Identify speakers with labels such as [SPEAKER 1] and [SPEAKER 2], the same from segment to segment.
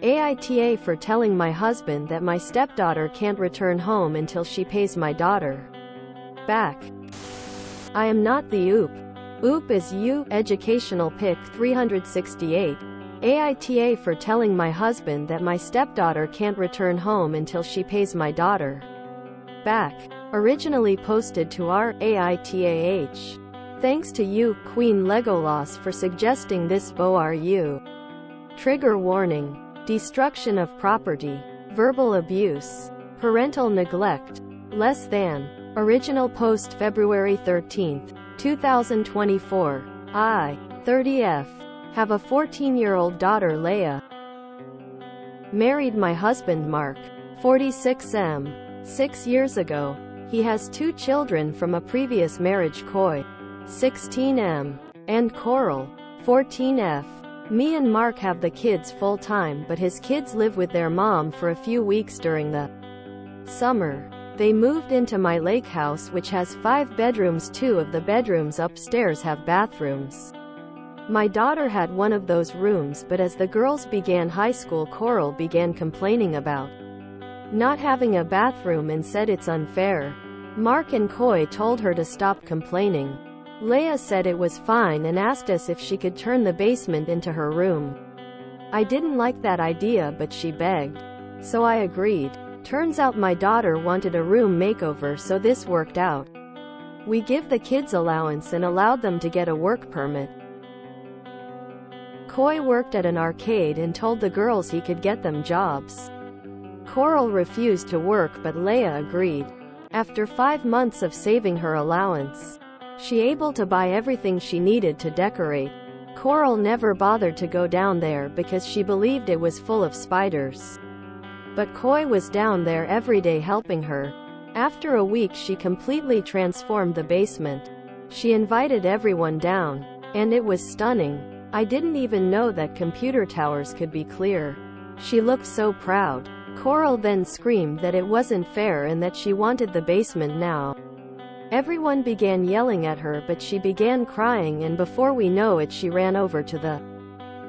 [SPEAKER 1] AITA for telling my husband that my stepdaughter can't return home until she pays my daughter back. I am not the OOP. OOP is you. Educational pic 368. AITA for telling my husband that my stepdaughter can't return home until she pays my daughter back. Originally posted to our AITAH. Thanks to you, Queen Legolas, for suggesting this BORU. Trigger warning. Destruction of property. Verbal abuse. Parental neglect. Less than. Original post February 13, 2024. I, 30F. Have a 14-year-old daughter Leia. Married my husband Mark, 46M. 6 years ago. He has 2 children from a previous marriage, Koi, 16M, and Coral, 14F. Me and Mark have the kids full-time, but his kids live with their mom for a few weeks during the summer. They moved into my lake house, which has 5 bedrooms. 2 of the bedrooms upstairs have bathrooms. My daughter had one of those rooms, but as the girls began high school, Coral began complaining about not having a bathroom and said it's unfair. Mark and Koi told her to stop complaining. Leia said it was fine and asked us if she could turn the basement into her room. I didn't like that idea, but she begged. So I agreed. Turns out my daughter wanted a room makeover, so this worked out. We give the kids allowance and allowed them to get a work permit. Koi worked at an arcade and told the girls he could get them jobs. Coral refused to work, but Leia agreed. After 5 months of saving her allowance, she able to buy everything she needed to decorate. Coral never bothered to go down there because she believed it was full of spiders. But Koi was down there every day helping her. After a week she completely transformed the basement. She invited everyone down, and it was stunning. I didn't even know that computer towers could be clear. She looked so proud. Coral then screamed that it wasn't fair and that she wanted the basement now. Everyone began yelling at her, but she began crying, and before we know it she ran over to the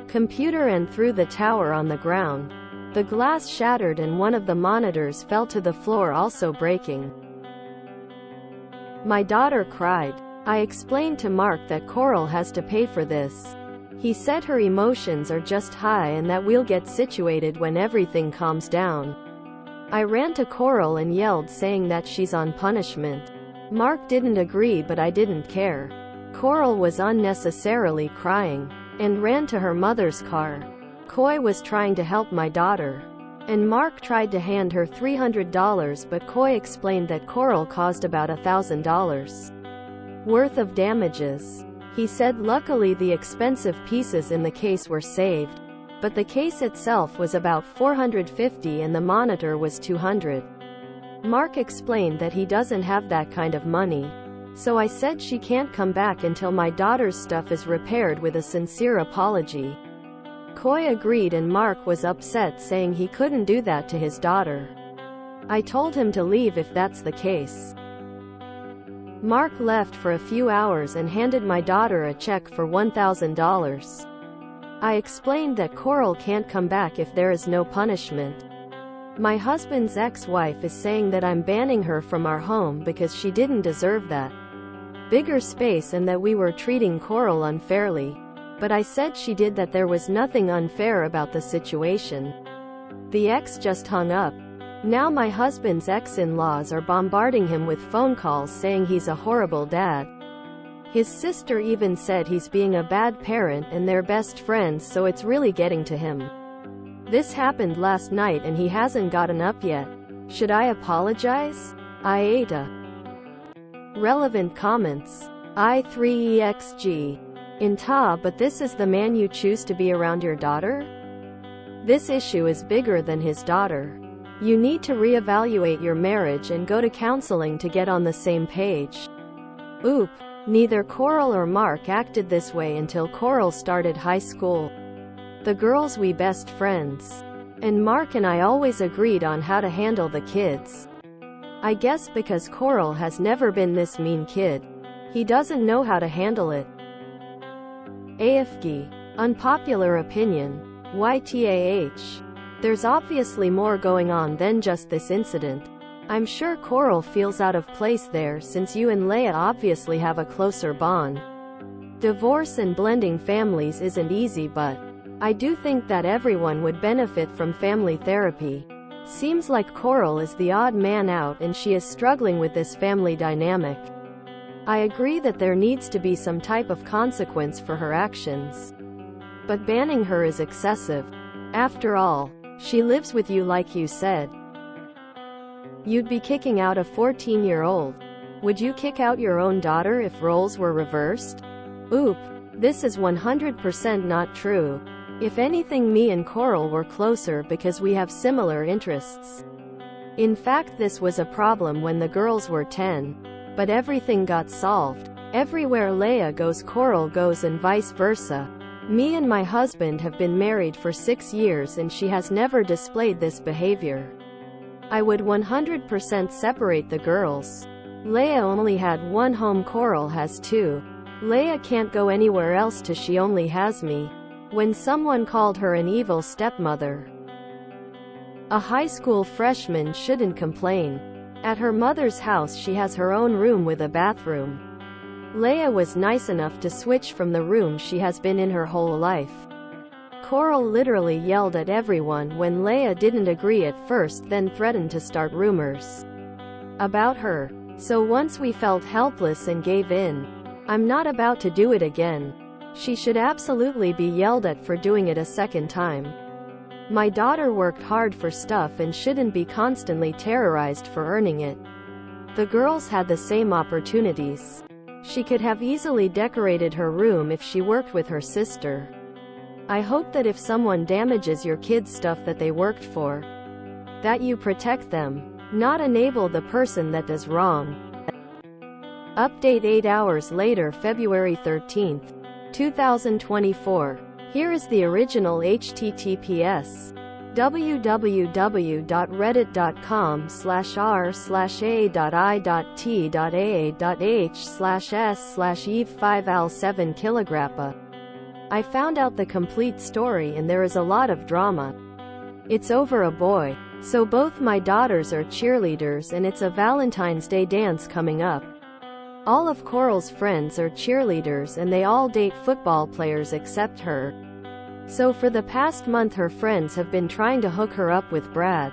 [SPEAKER 1] computer and threw the tower on the ground. The glass shattered and one of the monitors fell to the floor, also breaking. My daughter cried. I explained to Mark that Coral has to pay for this. He said her emotions are just high and that we'll get situated when everything calms down. I ran to Coral and yelled, saying that she's on punishment. Mark didn't agree, but I didn't care. Coral was unnecessarily crying and ran to her mother's car. Koi was trying to help my daughter, and Mark tried to hand her $300, but Koi explained that Coral caused about $1,000 worth of damages. He said luckily the expensive pieces in the case were saved, but the case itself was about $450 and the monitor was $200. Mark explained that he doesn't have that kind of money. So I said she can't come back until my daughter's stuff is repaired, with a sincere apology. Koi agreed and Mark was upset, saying he couldn't do that to his daughter. I told him to leave if that's the case. Mark left for a few hours and handed my daughter a check for $1,000. I explained that Coral can't come back if there is no punishment. My husband's ex-wife is saying that I'm banning her from our home because she didn't deserve that bigger space and that we were treating Coral unfairly. But I said she did, that there was nothing unfair about the situation. The ex just hung up. Now my husband's ex-in-laws are bombarding him with phone calls saying he's a horrible dad. His sister even said he's being a bad parent, and they're best friends, so it's really getting to him. This happened last night and he hasn't gotten up yet. Should I apologize? AITA. Relevant comments. I3EXG. But this is the man you choose to be around your daughter? This issue is bigger than his daughter. You need to reevaluate your marriage and go to counseling to get on the same page. Oop. Neither Coral or Mark acted this way until Coral started high school. The girls we best friends. And Mark and I always agreed on how to handle the kids. I guess because Coral has never been this mean kid. He doesn't know how to handle it. AFG. Unpopular opinion. YTAH. There's obviously more going on than just this incident. I'm sure Coral feels out of place there since you and Leia obviously have a closer bond. Divorce and blending families isn't easy, but I do think that everyone would benefit from family therapy. Seems like Coral is the odd man out and she is struggling with this family dynamic. I agree that there needs to be some type of consequence for her actions. But banning her is excessive. After all, she lives with you like you said. You'd be kicking out a 14-year-old. Would you kick out your own daughter if roles were reversed? Oop. This is 100% not true. If anything, me and Coral were closer because we have similar interests. In fact, this was a problem when the girls were 10. But everything got solved. Everywhere Leia goes, Coral goes, and vice versa. Me and my husband have been married for 6 years and she has never displayed this behavior. I would 100% separate the girls. Leia only had one home, Coral has two. Leia can't go anywhere else to, she only has me. When someone called her an evil stepmother. A high school freshman shouldn't complain. At her mother's house she has her own room with a bathroom. Leia was nice enough to switch from the room she has been in her whole life. Coral literally yelled at everyone when Leia didn't agree at first, then threatened to start rumors about her. So once we felt helpless and gave in. I'm not about to do it again. She should absolutely be yelled at for doing it a second time. My daughter worked hard for stuff and shouldn't be constantly terrorized for earning it. The girls had the same opportunities. She could have easily decorated her room if she worked with her sister. I hope that if someone damages your kids' stuff that they worked for, that you protect them, not enable the person that does wrong. Update 8 hours later, February 13th, 2024. Here is the original HTTPS. www.reddit.com/r/a.i.t.aa.h/s/eve5al7 I found out the complete story and there is a lot of drama. It's over a boy. So both my daughters are cheerleaders and it's a Valentine's Day dance coming up. All of Coral's friends are cheerleaders and they all date football players except her. So for the past month her friends have been trying to hook her up with Brad.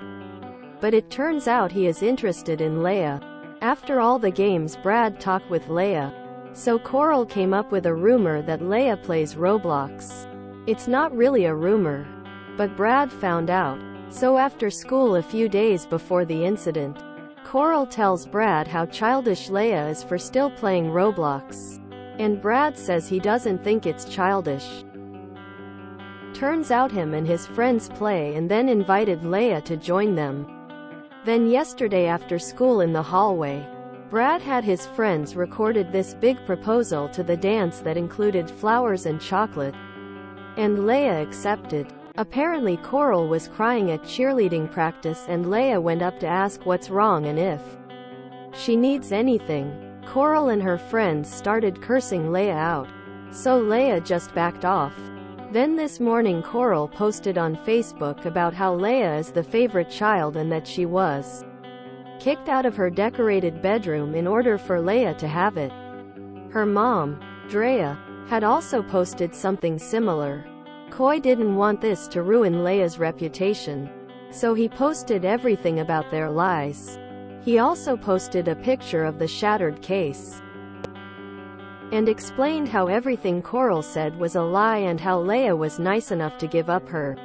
[SPEAKER 1] But it turns out he is interested in Leia. After all the games, Brad talked with Leia. So Coral came up with a rumor that Leia plays Roblox. It's not really a rumor. But Brad found out. So after school a few days before the incident, Coral tells Brad how childish Leia is for still playing Roblox. And Brad says he doesn't think it's childish. Turns out him and his friends play and then invited Leia to join them. Then yesterday after school in the hallway, Brad had his friends recorded this big proposal to the dance that included flowers and chocolate. And Leia accepted. Apparently Coral was crying at cheerleading practice and Leia went up to ask what's wrong and if she needs anything. Coral and her friends started cursing Leia out. So Leia just backed off. Then this morning Coral posted on Facebook about how Leia is the favorite child and that she was kicked out of her decorated bedroom in order for Leia to have it. Her mom, Drea, had also posted something similar. Coy didn't want this to ruin Leia's reputation. So he posted everything about their lies. He also posted a picture of the shattered case. And explained how everything Coral said was a lie and how Leia was nice enough to give up her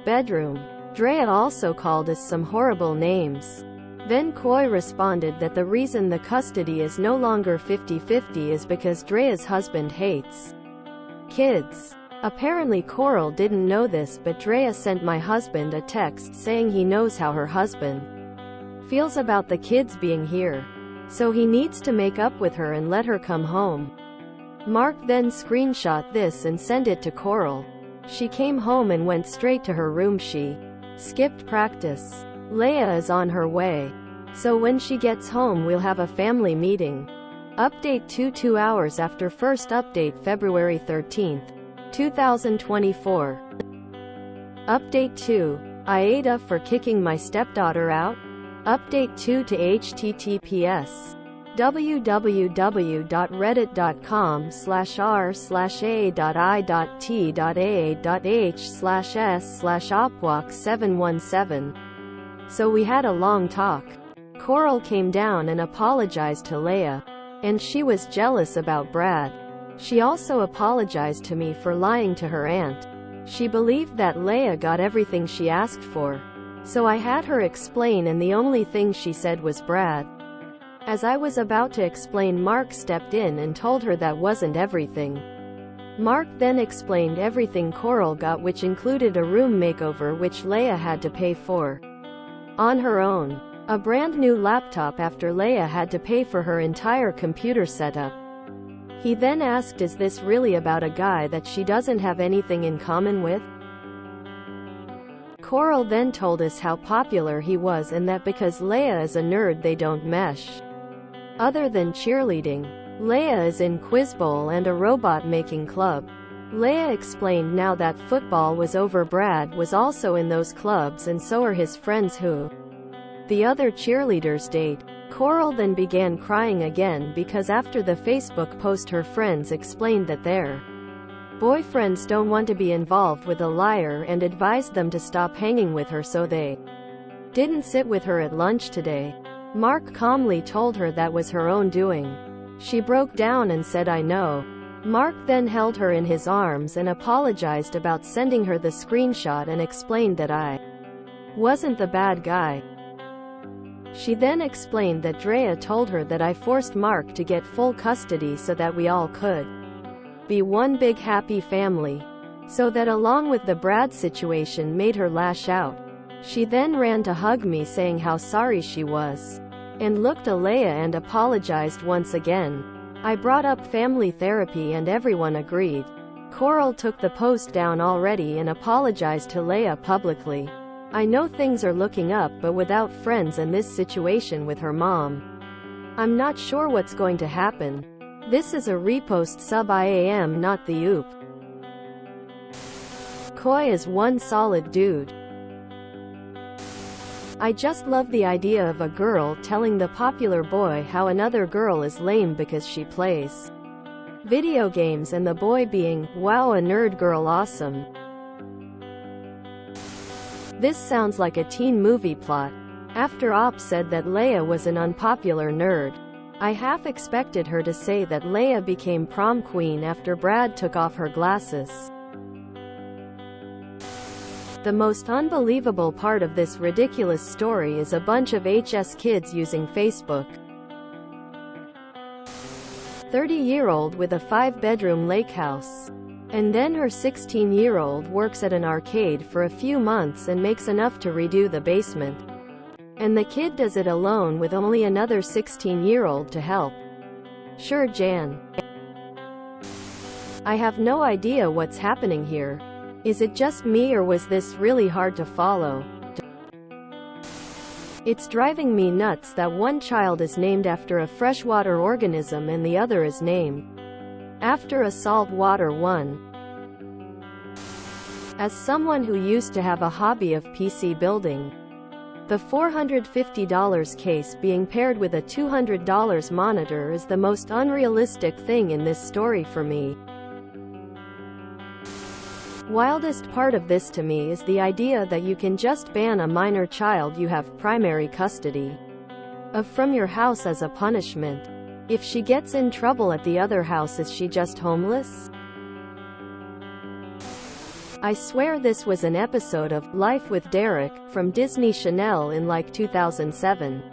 [SPEAKER 1] bedroom. Drea also called us some horrible names. Then Coy responded that the reason the custody is no longer 50-50 is because Drea's husband hates kids. Apparently Coral didn't know this, but Drea sent my husband a text saying he knows how her husband feels about the kids being here. So he needs to make up with her and let her come home. Mark then screenshot this and sent it to Coral. She came home and went straight to her room. She skipped practice. Leia is on her way. So when she gets home we'll have a family meeting. Update 2 hours after first update, February 13th. 2024. Update 2. AITA for kicking my stepdaughter out? Update 2 to https www.reddit.com/r/a.i.t.a.h/s/opwalk717. So we had a long talk. Coral came down and apologized to Leia. And she was jealous about Brad. She also apologized to me for lying to her aunt. She believed that Leia got everything she asked for. So I had her explain, and the only thing she said was Brad. As I was about to explain, Mark stepped in and told her that wasn't everything. Mark then explained everything Coral got, which included a room makeover which Leia had to pay for on her own. A brand new laptop after Leia had to pay for her entire computer setup. He then asked, is this really about a guy that she doesn't have anything in common with? Coral then told us how popular he was and that because Leia is a nerd they don't mesh. Other than cheerleading, Leia is in Quiz Bowl and a robot making club. Leia explained now that football was over, Brad was also in those clubs and so are his friends who the other cheerleaders date. Coral then began crying again because after the Facebook post her friends explained that their boyfriends don't want to be involved with a liar and advised them to stop hanging with her, so they didn't sit with her at lunch today. Mark calmly told her that was her own doing. She broke down and said, I know. Mark then held her in his arms and apologized about sending her the screenshot and explained that I wasn't the bad guy. She then explained that Drea told her that I forced Mark to get full custody so that we all could be one big happy family. So that along with the Brad situation made her lash out. She then ran to hug me saying how sorry she was. And looked at Leia and apologized once again. I brought up family therapy and everyone agreed. Coral took the post down already and apologized to Leia publicly. I know things are looking up, but without friends and this situation with her mom, I'm not sure what's going to happen. This is a repost sub IAM, not the oop. Koi is one solid dude. I just love the idea of a girl telling the popular boy how another girl is lame because she plays video games and the boy being, wow, a nerd girl, awesome. This sounds like a teen movie plot. After Op said that Leia was an unpopular nerd, I half expected her to say that Leia became prom queen after Brad took off her glasses. The most unbelievable part of this ridiculous story is a bunch of HS kids using Facebook. 30-year-old with a 5-bedroom lake house. And then her 16-year-old works at an arcade for a few months and makes enough to redo the basement. And the kid does it alone with only another 16-year-old to help. Sure, Jan. I have no idea what's happening here. Is it just me or was this really hard to follow? It's driving me nuts that one child is named after a freshwater organism and the other is named after a saltwater one. As someone who used to have a hobby of PC building, the $450 case being paired with a $200 monitor is the most unrealistic thing in this story for me. Wildest part of this to me is the idea that you can just ban a minor child you have primary custody of from your house as a punishment. If she gets in trouble at the other house, is she just homeless? I swear this was an episode of Life with Derek from Disney Channel in like 2007.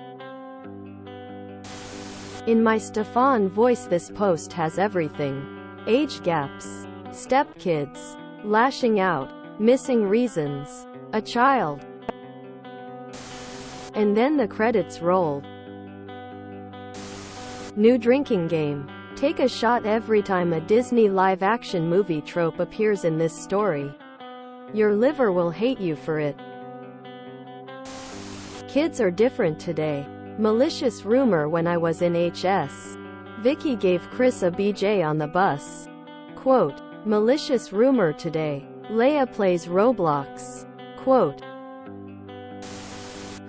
[SPEAKER 1] In my Stefan voice, this post has everything. Age gaps, stepkids, lashing out, missing reasons, a child. And then the credits roll. New drinking game. Take a shot every time a Disney live-action movie trope appears in this story. Your liver will hate you for it. Kids are different today. Malicious rumor when I was in HS. Vicky gave Chris a BJ on the bus. Quote, malicious rumor today. Leia plays Roblox. Quote,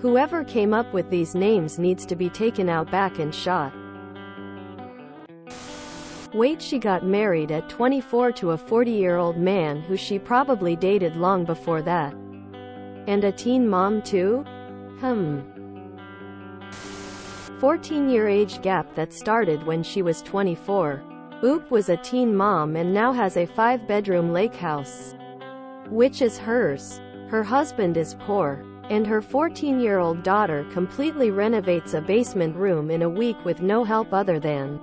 [SPEAKER 1] Whoever came up with these names needs to be taken out back and shot. Wait, she got married at 24 to a 40-year-old man who she probably dated long before that. And a teen mom too? 14-year age gap that started when she was 24. Oop was a teen mom and now has a 5-bedroom lake house, which is hers. Her husband is poor, and her 14-year-old daughter completely renovates a basement room in a week with no help other than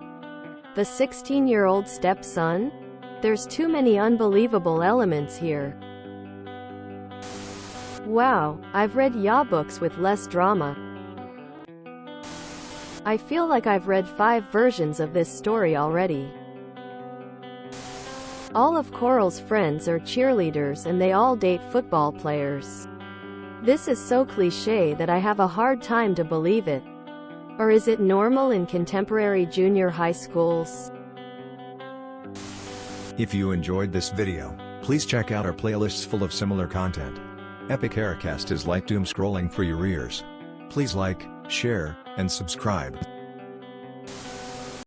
[SPEAKER 1] the 16-year-old stepson? There's too many unbelievable elements here. Wow, I've read ya books with less drama. I feel like I've read 5 versions of this story already. All of Coral's friends are cheerleaders and they all date football players. This is so cliché that I have a hard time to believe it. Or is it normal in contemporary junior high schools?
[SPEAKER 2] If you enjoyed this video, please check out our playlists full of similar content. Epic Aircast is like doom scrolling for your ears. Please like, share, and subscribe.